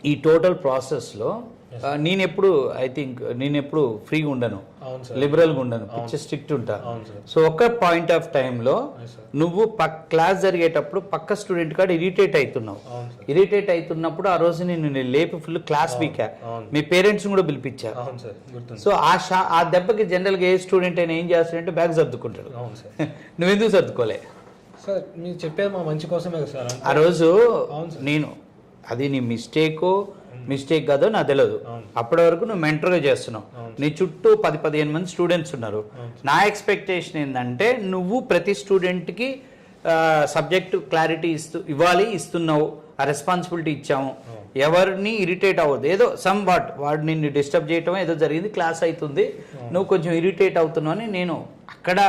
ఈ టోటల్ ప్రాసెస్లో నేనెప్పుడు ఫ్రీగా ఉండను, లిబరల్గా ఉండను, పిచ్చ స్ట్రిక్ట్ ఉంటా. సో ఒక పాయింట్ ఆఫ్ టైంలో నువ్వు క్లాస్ జరిగేటప్పుడు పక్క స్టూడెంట్ కాడ ఇరిటేట్ అవుతున్నప్పుడు ఆ రోజు నేను లేపి ఫుల్ క్లాస్ వీకా, మీ పేరెంట్స్ కూడా పిలిపించా. సో ఆ దెబ్బకి జనరల్గా ఏ స్టూడెంట్ అయినా ఏం చేస్తాడంటే బ్యాగ్ సర్దుకుంటాడు. నువ్వెందుకు సర్దుకోలే సార్? మీరు చెప్పేది మా మంచి కోసమే సార్. ఆ రోజు నేను అది నీ మిస్టేక్ కాదో నాకు తెలియదు. అప్పటి వరకు నువ్వు మెంటర్గా చేస్తున్నావు, నీ చుట్టూ 10-15 మంది స్టూడెంట్స్ ఉన్నారు. నా ఎక్స్పెక్టేషన్ ఏంటంటే నువ్వు ప్రతి స్టూడెంట్కి సబ్జెక్టు క్లారిటీ ఇస్తున్నావు, ఆ రెస్పాన్సిబిలిటీ ఇచ్చాము. ఎవరిని ఇరిటేట్ అవ్వద్దు. ఏదో వాడు నిన్ను డిస్టర్బ్ చేయటం ఏదో జరిగింది, క్లాస్ అవుతుంది, నువ్వు కొంచెం ఇరిటేట్ అవుతున్నావు అని. నేను అక్కడ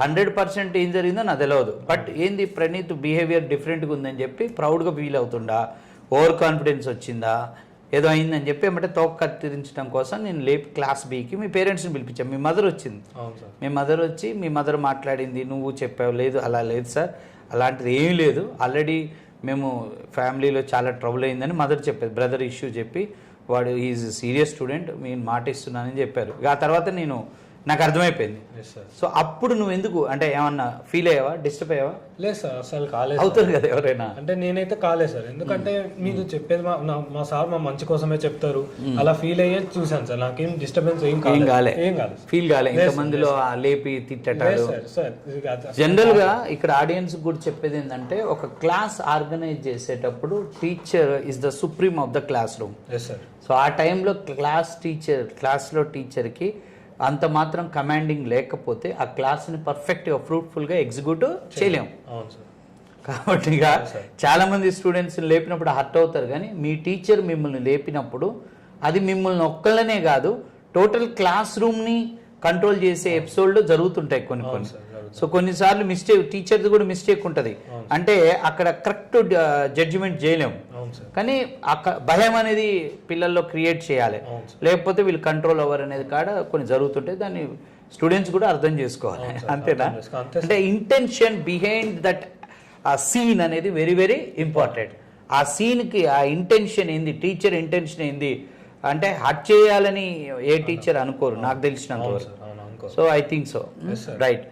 100% ఏం జరిగిందో నాకు తెలియదు. బట్ ఏంది ప్రణీత్ బిహేవియర్ డిఫరెంట్గా ఉందని చెప్పి ప్రౌడ్గా ఫీల్ అవుతుండా, ఓవర్ కాన్ఫిడెన్స్ వచ్చిందా, ఏదో అయిందని చెప్పి ఏమంటే తోక కత్తిరించడం కోసం నేను లేపి క్లాస్ బీకి మీ పేరెంట్స్ని పిలిపించాను. మీ మదర్ వచ్చింది. మీ మదర్ మాట్లాడింది, నువ్వు చెప్పావు. లేదు అలా లేదు సార్, అలాంటిది ఏమీ లేదు, ఆల్రెడీ మేము ఫ్యామిలీలో చాలా ట్రబుల్ అయిందని మదర్ చెప్పేది. బ్రదర్ ఇష్యూ చెప్పి వాడు ఈజ్ సీరియస్ స్టూడెంట్, నేను మాట ఇస్తున్నానని చెప్పారు. ఆ తర్వాత నాకు అర్థమైపోయింది. సో అప్పుడు నువ్వు ఎందుకు అంటే ఏమన్నా ఫీల్ అయ్యావా, డిస్టర్బ్ అయ్యావా? లేదు సార్, అసలు కాలేదు. అవుతుంది కదా ఎవరైనా. అంటే నేనైతే కాలేదు సార్, ఎందుకంటే మీరు చెప్పేది మా సార్ మా మంచి కోసమే చెప్తారు, అలా ఫీల్ అయ్యే చూసాను సార్. నాకేం డిస్టర్బెన్స్ ఏం కాలే. ఫీల్ కాలే ఇంతమందిలో లేపి తిట్టటాలు. జనరల్ గా ఇక్కడ ఆడియన్స్ కూడా చెప్పేది ఏంటంటే, ఒక క్లాస్ ఆర్గనైజ్ చేసేటప్పుడు teacher is the supreme of the class room. So ఆ టైంలో క్లాస్లో టీచర్కి అంత మాత్రం కమాండింగ్ లేకపోతే ఆ క్లాస్ని పర్ఫెక్ట్గా ఫ్రూట్ఫుల్గా ఎగ్జిక్యూట్ చేయలేము. కాబట్టి ఇక చాలామంది స్టూడెంట్స్ని లేపినప్పుడు హర్ట్ అవుతారు, కానీ మీ టీచర్ మిమ్మల్ని లేపినప్పుడు అది మిమ్మల్ని ఒక్కళ్ళనే కాదు, టోటల్ క్లాస్ రూమ్ని కంట్రోల్ చేసే ఎపిసోడ్లు జరుగుతుంటాయి కొన్ని. సో కొన్నిసార్లు టీచర్ది కూడా మిస్టేక్ ఉంటుంది. అంటే అక్కడ కరెక్ట్ జడ్జిమెంట్ చేయలేము, కానీ భయం అనేది పిల్లల్లో క్రియేట్ చేయాలి, లేకపోతే వీళ్ళు కంట్రోల్ అవ్వరు అనేది కాడ కొన్ని జరుగుతుంటాయి. దాన్ని స్టూడెంట్స్ కూడా అర్థం చేసుకోవాలి. అంతేనా? అంటే ఇంటెన్షన్ బిహైండ్ దట్ సీన్ అనేది వెరీ వెరీ ఇంపార్టెంట్. ఆ సీన్కి ఆ ఇంటెన్షన్ ఏంది, టీచర్ ఇంటెన్షన్ ఏంది అంటే హర్ట్ చేయాలని ఏ టీచర్ అనుకోరు నాకు తెలిసినంత వరకు. So I think so right.